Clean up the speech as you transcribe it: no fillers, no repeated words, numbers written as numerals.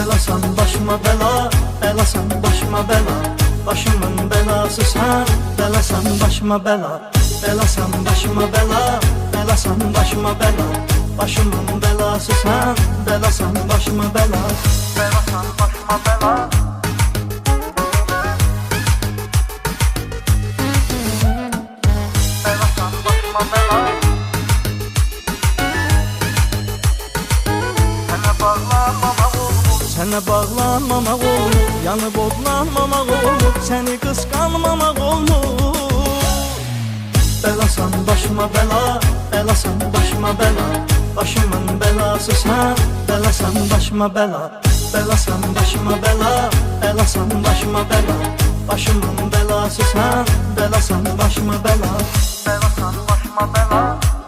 Belasan başıma bela, belasan başıma bela. Başımın belası sen, belasan başıma bela. Belasan başıma bela, belasan başıma bela. Başımın belası sen, belasan başıma bela. Belasan başıma bela. Belasan başıma bela. Sənə bağlanmamaq olmur, yanıb odlanmamaq olmur, səni qısqanmamaq olmur. Belasan başıma bela, belasan başıma bela. Başımın belası sən, belasan başıma bela. Belasan başıma bela, belasan başıma bela. Başımın belası sən, belasan başıma bela. Belasan başıma bela.